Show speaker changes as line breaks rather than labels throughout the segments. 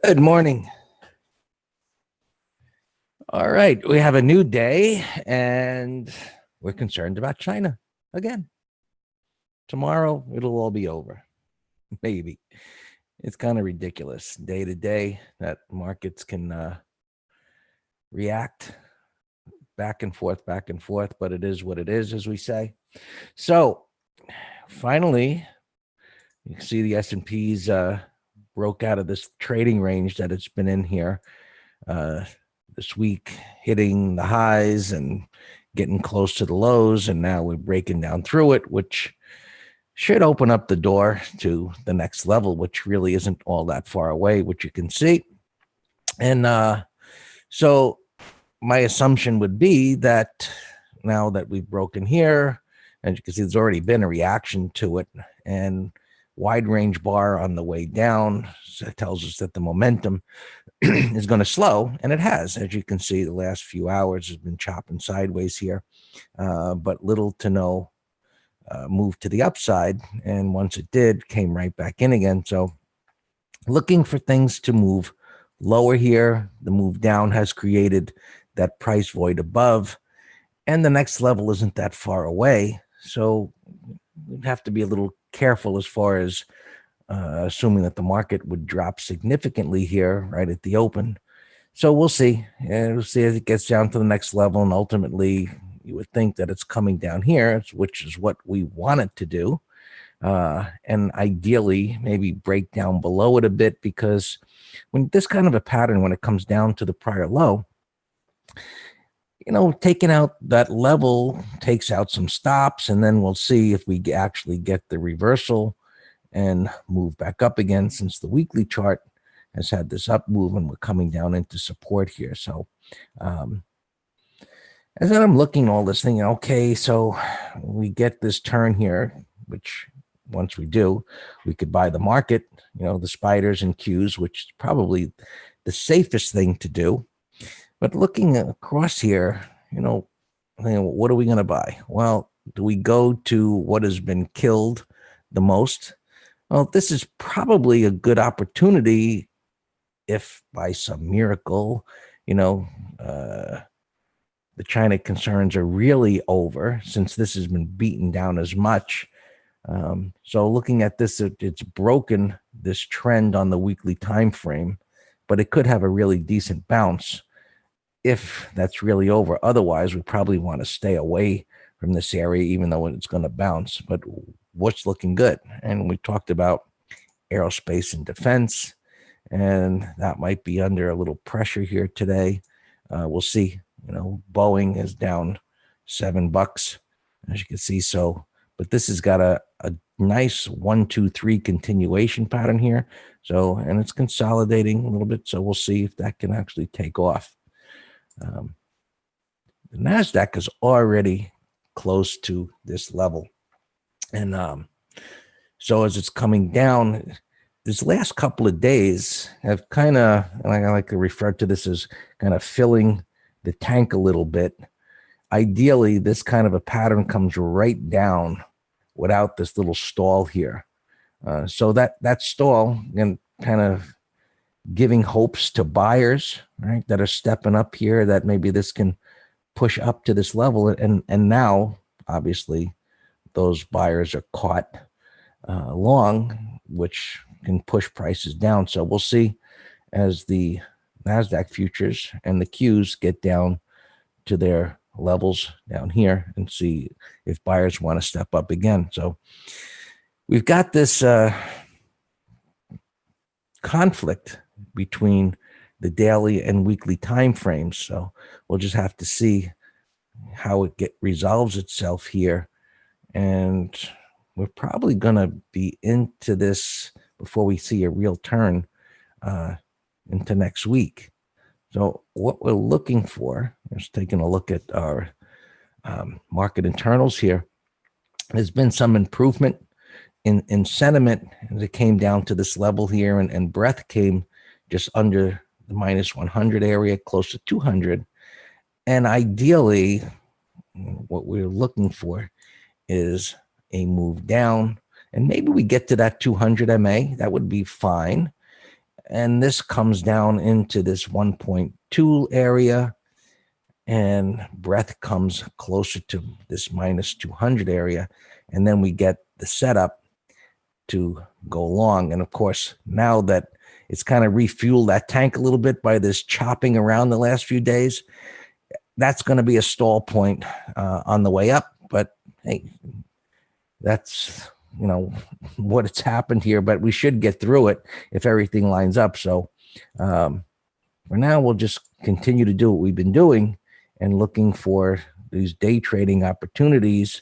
Good morning. All right, we have a new day and we're concerned about China again. Tomorrow, it'll all be over. Maybe. It's kind of ridiculous day to day that markets can react back and forth, but it is what it is, as we say. So finally, you can see the S&Ps broke out of this trading range that it's been in here this week, hitting the highs and getting close to the lows, and now we're breaking down through it, which should open up the door to the next level, which really isn't all that far away, which you can see. And so my assumption would be that now that we've broken here, and you can see there's already been a reaction to it, and wide range bar on the way down, so it tells us that the momentum is going to slow, and it has. As you can see, the last few hours has been chopping sideways here, but little to no move to the upside, and once it did, came right back in again. So looking for things to move lower here. The move down has created that price void above, and the next level isn't that far away, so we'd have to be a little careful as far as assuming that the market would drop significantly here right at the open. So we'll see. We'll see as it gets down to the next level, and ultimately you would think that it's coming down here, which is what we want it to do. And ideally maybe break down below it a bit, because when this kind of a pattern, when it comes down to the prior low, taking out that level takes out some stops, and then we'll see if we actually get the reversal and move back up again, since the weekly chart has had this up move and we're coming down into support here. So as I'm looking at all this thing, okay, so we get this turn here, which once we do, we could buy the market, the spiders and Qs, which is probably the safest thing to do. But looking across here, what are we going to buy? Well, do we go to what has been killed the most? Well, this is probably a good opportunity if by some miracle, the China concerns are really over, since this has been beaten down as much. So looking at this, it's broken this trend on the weekly time frame, but it could have a really decent bounce if that's really over. Otherwise, we probably want to stay away from this area, even though it's going to bounce. But what's looking good? And we talked about aerospace and defense, and that might be under a little pressure here today. We'll see. Boeing is down $7, as you can see. So, but this has got a nice 1, 2, 3 continuation pattern here. So, and it's consolidating a little bit. So we'll see if that can actually take off. The NASDAQ is already close to this level. And so as it's coming down, this last couple of days have kind of, and I like to refer to this as kind of filling the tank a little bit. Ideally, this kind of a pattern comes right down without this little stall here. So that stall, and kind of giving hopes to buyers, right, that are stepping up here, that maybe this can push up to this level. And now, obviously, those buyers are caught long, which can push prices down. So we'll see as the NASDAQ futures and the Qs get down to their levels down here, and see if buyers want to step up again. So we've got this conflict between the daily and weekly time frames. So we'll just have to see how it resolves itself here. And we're probably going to be into this before we see a real turn into next week. So what we're looking for, just taking a look at our market internals here, there's been some improvement in sentiment as it came down to this level here, and breadth came just under the -100 area, close to 200. And ideally, what we're looking for is a move down, and maybe we get to that 200 MA. That would be fine. and this comes down into this 1.2 area, and breath comes closer to this minus 200 area, and then we get the setup to go long. And of course, now that it's kind of refueled that tank a little bit by this chopping around the last few days, that's going to be a stall point on the way up. But hey, that's what it's happened here, but we should get through it if everything lines up. So for now, we'll just continue to do what we've been doing and looking for these day trading opportunities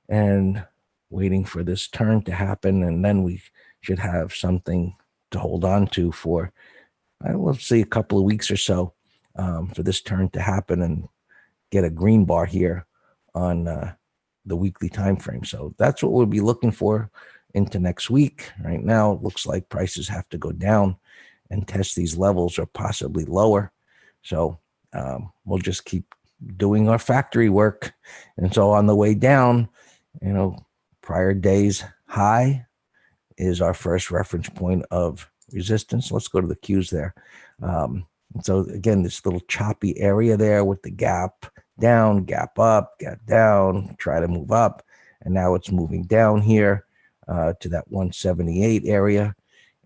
and waiting for this turn to happen. And then we should have something to hold on to for, we'll see, a couple of weeks or so for this turn to happen and get a green bar here on the weekly time frame. So that's what we'll be looking for into next week. Right now, it looks like prices have to go down and test these levels or possibly lower. So we'll just keep doing our factory work. And so on the way down, prior day's high is our first reference point of resistance. Let's go to the Qs there. So again, this little choppy area there with the gap down, gap up, gap down, try to move up. And now it's moving down here to that 178 area.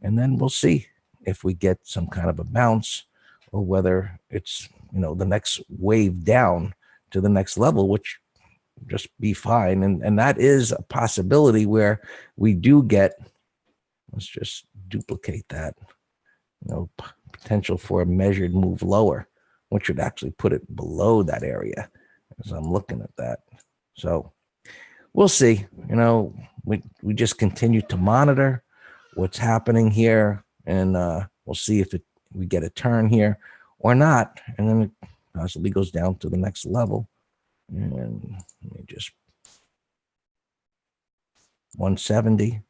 And then we'll see if we get some kind of a bounce or whether it's, the next wave down to the next level, which just be fine. And that is a possibility where we do get, let's just duplicate that, potential for a measured move lower, which would actually put it below that area as I'm looking at that. So we'll see. We just continue to monitor what's happening here, and we'll see if we get a turn here or not, and then it possibly goes down to the next level. And let me just 170.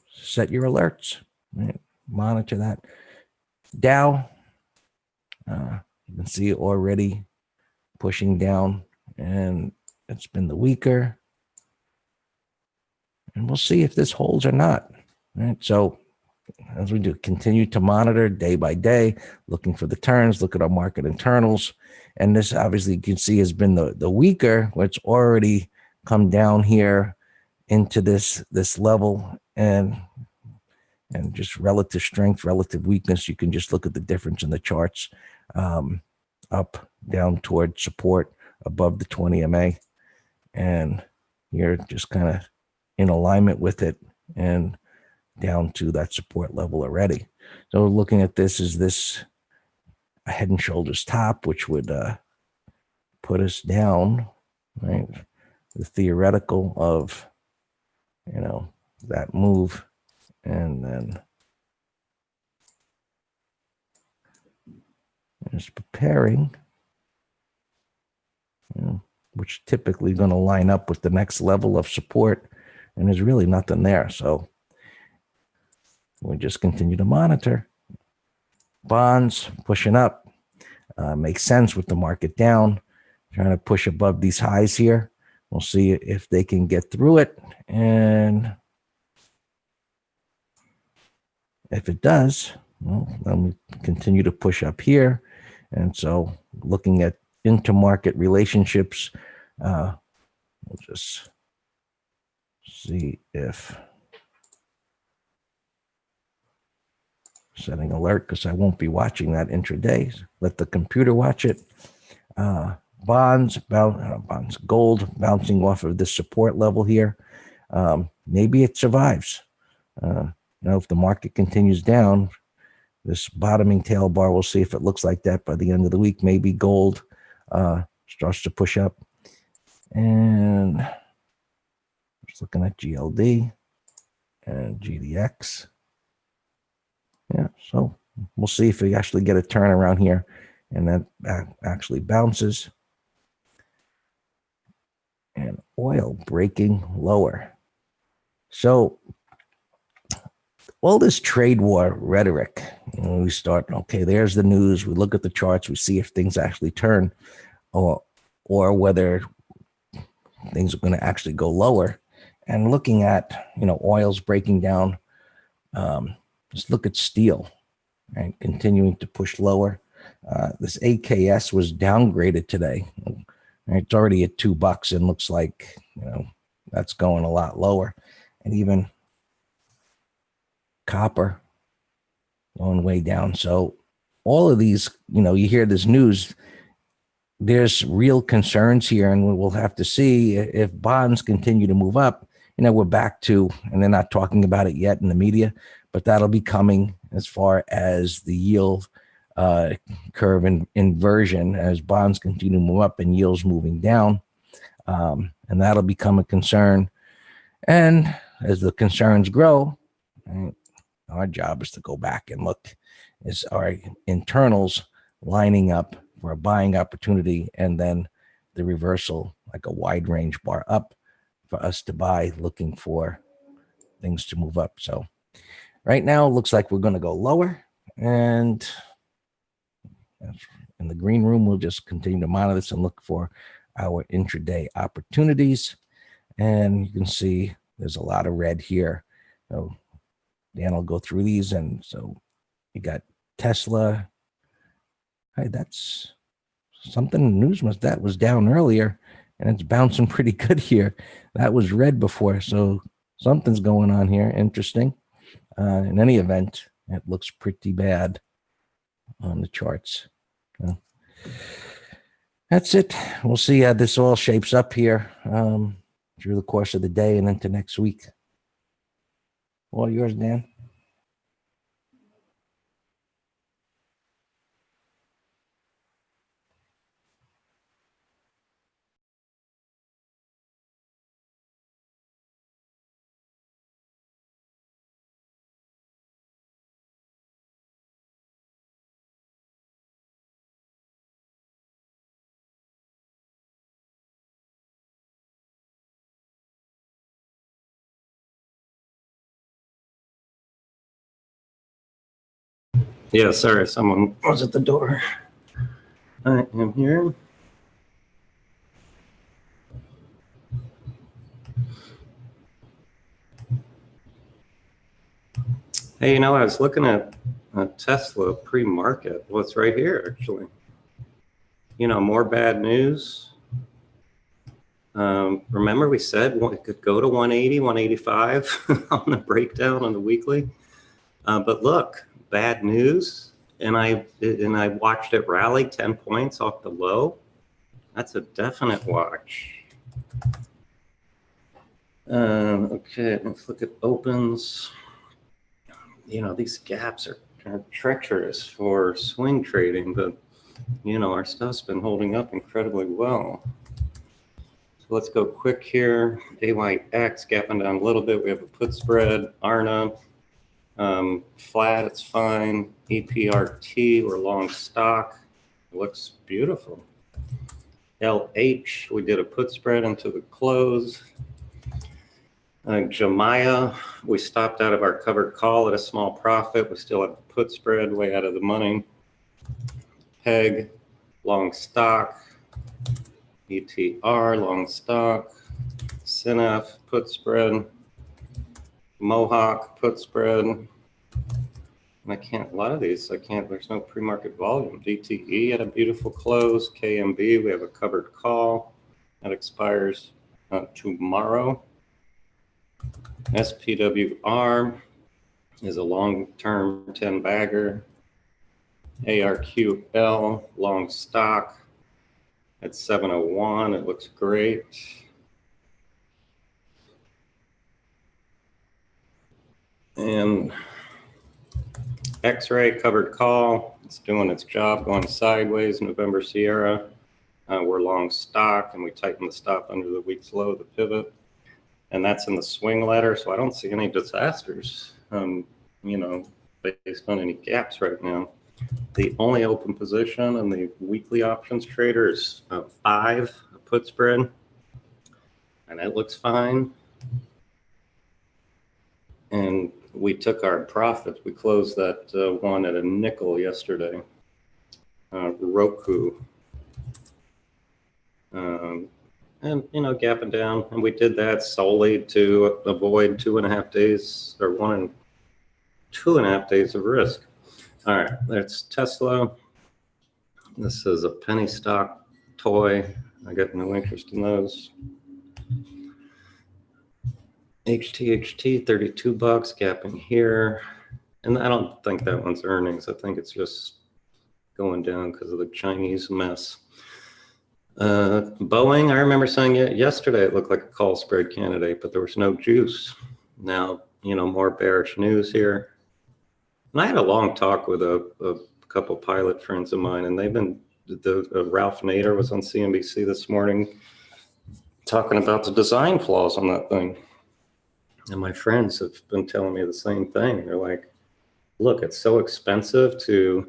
Set your alerts. Right? Monitor that. Dow, you can see it already pushing down, and it's been the weaker. And we'll see if this holds or not. Right? So as we do, continue to monitor day by day, looking for the turns, look at our market internals. And this obviously you can see has been the weaker, where it's already come down here into this level, and just relative strength, relative weakness. You can just look at the difference in the charts, up, down toward support above the 20 MA. And you're just kind of in alignment with it and down to that support level already. So looking at this, is this a head and shoulders top, which would put us down, right? The theoretical of, that move, and then it's preparing, which typically going to line up with the next level of support, and there's really nothing there. So we just continue to monitor. Bonds pushing up, makes sense with the market down, trying to push above these highs here. We'll see if they can get through it, and if it does, well, then we continue to push up here. And so looking at intermarket relationships, we'll just see if setting alert, because I won't be watching that intraday. Let the computer watch it. Bonds, gold bouncing off of this support level here. Maybe it survives. If the market continues down, this bottoming tail bar, we'll see if it looks like that by the end of the week. Maybe gold starts to push up. And just looking at GLD and GDX. Yeah, so we'll see if we actually get a turn around here and that actually bounces. And oil breaking lower. So all this trade war rhetoric, we start, okay, there's the news. We look at the charts. We see if things actually turn or whether things are going to actually go lower. And looking at, oil's breaking down Just look at steel, right? Continuing to push lower. This AKS was downgraded today. Right? It's already at $2 and looks like, that's going a lot lower. And even copper going way down. So all of these, you hear this news, there's real concerns here, and we'll have to see if bonds continue to move up. We're back to, and they're not talking about it yet in the media, but that'll be coming as far as the yield curve inversion as bonds continue to move up and yields moving down. And that'll become a concern. And as the concerns grow, right, our job is to go back and look, is our internals lining up for a buying opportunity, and then the reversal, like a wide range bar up for us to buy, looking for things to move up. So right now it looks like we're going to go lower, and in the green room, we'll just continue to monitor this and look for our intraday opportunities. And you can see there's a lot of red here. So Dan will go through these. And so you got Tesla. Hey, that's something news that was down earlier, and it's bouncing pretty good here. That was red before, so something's going on here. Interesting. In any event, it looks pretty bad on the charts. That's it. We'll see how this all shapes up here through the course of the day and into next week. All yours, Dan.
Yeah, sorry, someone was at the door. I am here. Hey, I was looking at Tesla pre-market. Well, it's right here, actually. More bad news. Remember we said it could go to 180, 185 on the breakdown on the weekly. But look, bad news. And I watched it rally 10 points off the low. That's a definite watch. Okay, let's look at opens. These gaps are treacherous for swing trading, but our stuff's been holding up incredibly well. So let's go quick here. AYX gapping down a little bit. We have a put spread. ARNA flat, it's fine. EPRT, we're long stock. It looks beautiful. LH, we did a put spread into the close. Jemiah, we stopped out of our covered call at a small profit. We still have a put spread way out of the money. PEG, long stock. ETR, long stock. SYNF, put spread. Mohawk, put spread. And a lot of these, there's no pre-market volume. DTE had a beautiful close. KMB, we have a covered call. That expires tomorrow. SPWR is a long-term 10 bagger. ARQL, long stock at 701. It looks great. And X-ray covered call. It's doing its job, going sideways. November Sierra. We're long stock, and we tighten the stop under the week's low, the pivot. And that's in the swing ladder, so I don't see any disasters, based on any gaps right now. The only open position in the weekly options trader is 5, a put spread, and that looks fine. And we took our profits. We closed that one at a nickel yesterday. Roku. And gapping down, and we did that solely to avoid 2.5 days or 2.5 days of risk. All right, that's Tesla. This is a penny stock toy. I got no interest in those. HTHT, 32 bucks, gapping here. And I don't think that one's earnings. I think it's just going down because of the Chinese mess. Boeing, I remember saying it yesterday, it looked like a call spread candidate, but there was no juice. Now, you know, more bearish news here. And I had a long talk with a couple pilot friends of mine, and they've been, Ralph Nader was on CNBC this morning talking about the design flaws on that thing. And my friends have been telling me the same thing. They're like, look, it's so expensive to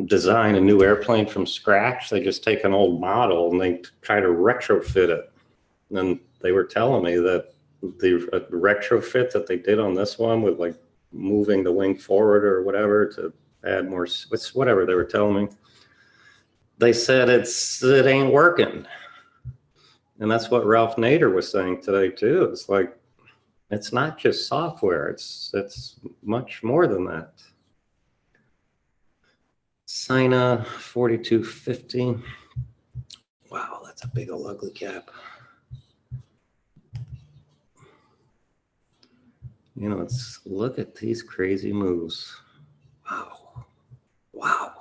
design a new airplane from scratch. They just take an old model and they try to retrofit it. And they were telling me that the retrofit that they did on this one with like moving the wing forward or whatever to add more, it's whatever they were telling me. They said it ain't working. And that's what Ralph Nader was saying today too. It's like, it's not just software. It's much more than that. Sina 4250. Wow, that's a big old ugly cap. You know, look at these crazy moves. Wow. Wow.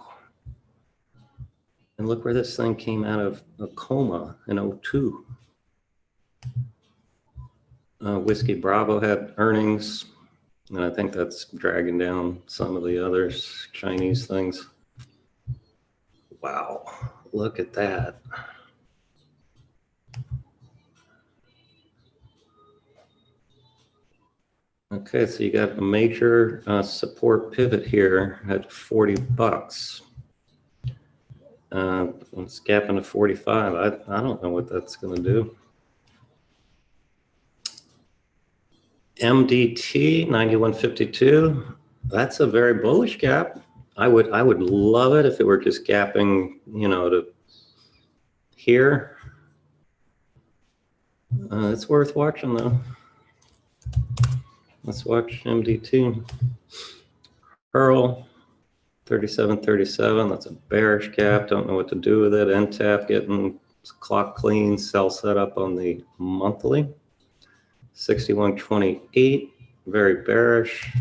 And look where this thing came out of a coma in 02. Whiskey Bravo had earnings, and I think that's dragging down some of the others, Chinese things. Wow, look at that. Okay, so you got a major support pivot here at 40 bucks. It's gapping to 45. I don't know what that's going to do. MDT 9152. That's a very bullish gap. I would love it if it were just gapping, you know, to here. It's worth watching though. Let's watch MDT. Pearl 3737. That's a bearish gap. Don't know what to do with it. NTAP getting clock clean. Sell setup on the monthly. 6128. Very bearish.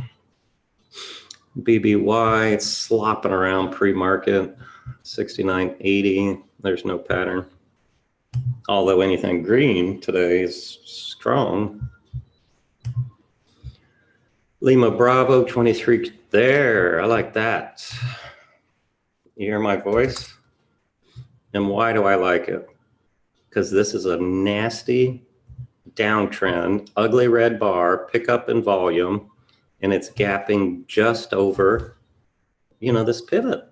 BBY, it's slopping around pre-market. 6980. There's no pattern. Although anything green today is strong. Lima Bravo 23 there. I like that. You hear my voice? And why do I like it? Because this is a nasty downtrend, ugly red bar, pickup in volume, and it's gapping just over, you know, this pivot.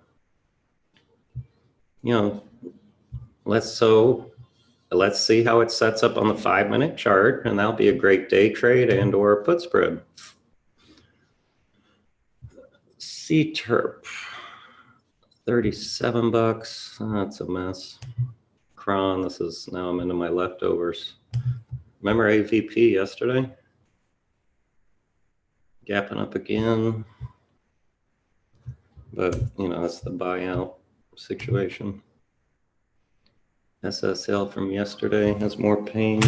You know, let's see how it sets up on the 5-minute chart, and that'll be a great day trade and or put spread. CTERP, 37 bucks. That's a mess. Cron, this is now I'm into my leftovers. Remember AVP yesterday? Gapping up again. But, you know, that's the buyout situation. SSL from yesterday has more pain.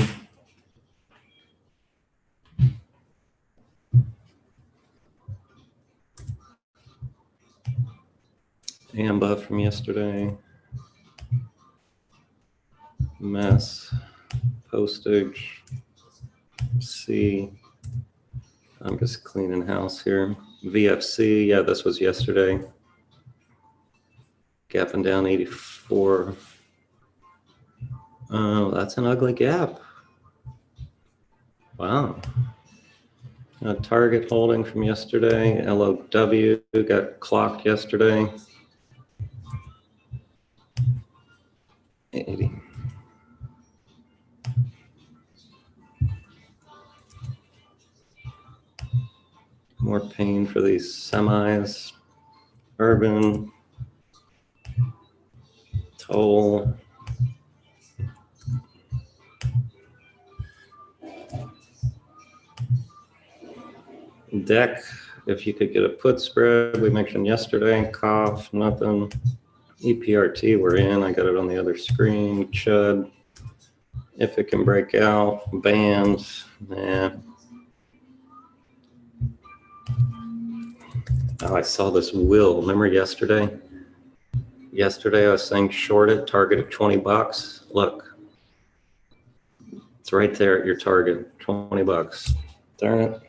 AMBA from yesterday. Mess. Postage. C. I'm just cleaning house here. VFC, yeah, this was yesterday. Gapping down 84. Oh, that's an ugly gap. Wow. Target holding from yesterday. LOW got clocked yesterday. 80. More pain for these semis. Urban. Toll. Deck if you could get a put spread, we mentioned yesterday, cough, nothing. EPRT, we're in. I got it on the other screen. Chud, if it can break out. Bands, nah. Oh, I saw this will. Remember yesterday? Yesterday I was saying short it, target at 20 bucks. Look, it's right there at your target, 20 bucks. Darn it.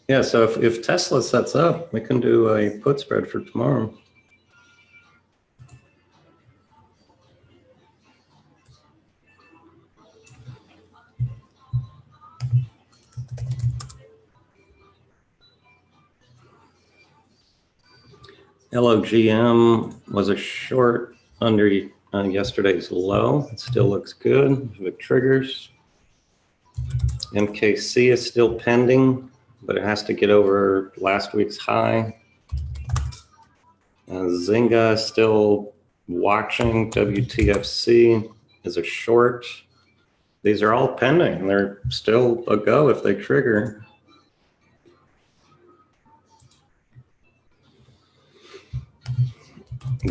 Yeah, so if Tesla sets up, we can do a put spread for tomorrow. LOGM was a short under yesterday's low. It still looks good if it triggers. MKC is still pending, but it has to get over last week's high. Zynga is still watching. WTFC is a short. These are all pending. They're still a go if they trigger.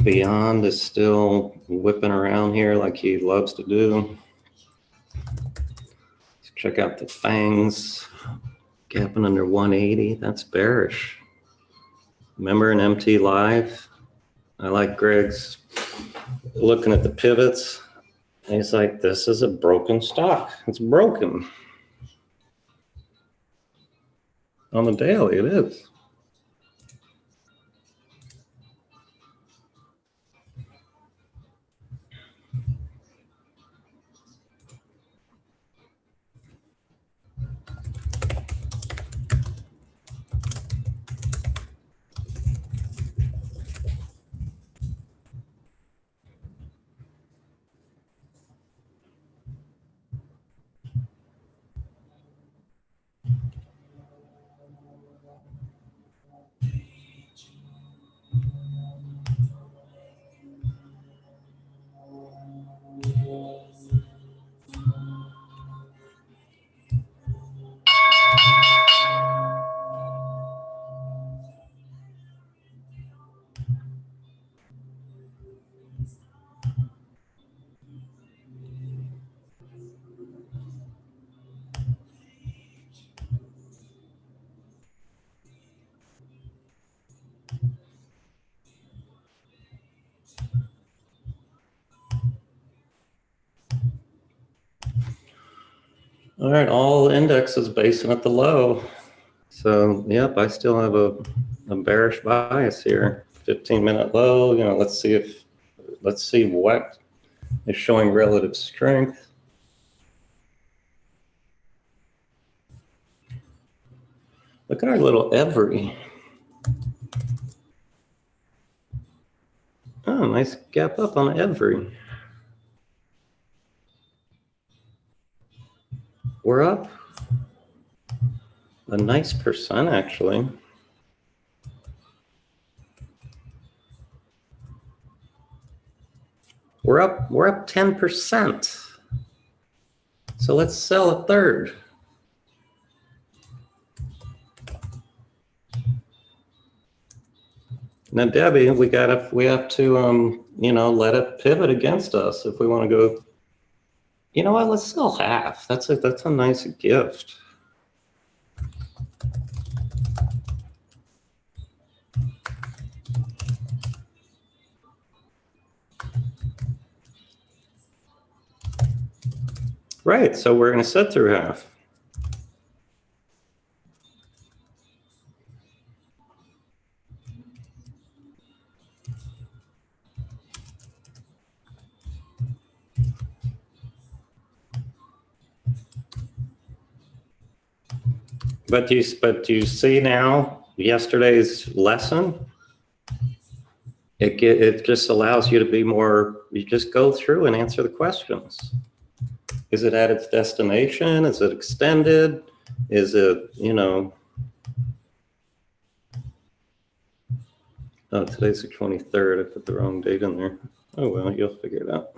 Beyond is still whipping around here like he loves to do. Let's check out the fangs. Gapping under 180. That's bearish. Remember in MT Live? I like Greg's looking at the pivots. He's like, this is a broken stock. It's broken. On the daily, it is. All right, all indexes basing at the low. So, yep, I still have a bearish bias here. 15-minute low, you know, let's see what is showing relative strength. Look at our little every. Oh, nice gap up on every. We're up a nice percent, actually. We're up 10%. So let's sell a third. Now, Debbie, we have to you know, let it pivot against us if we want to go. You know what? Let's sell half. That's a nice gift. Right, so we're going to sit through half. But you see now, yesterday's lesson, it just allows you to be more, you just go through and answer the questions. Is it at its destination? Is it extended? Is it, you know, oh, today's the 23rd. I put the wrong date in there. Oh, well, you'll figure it out.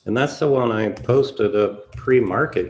And that's the one I posted a pre-market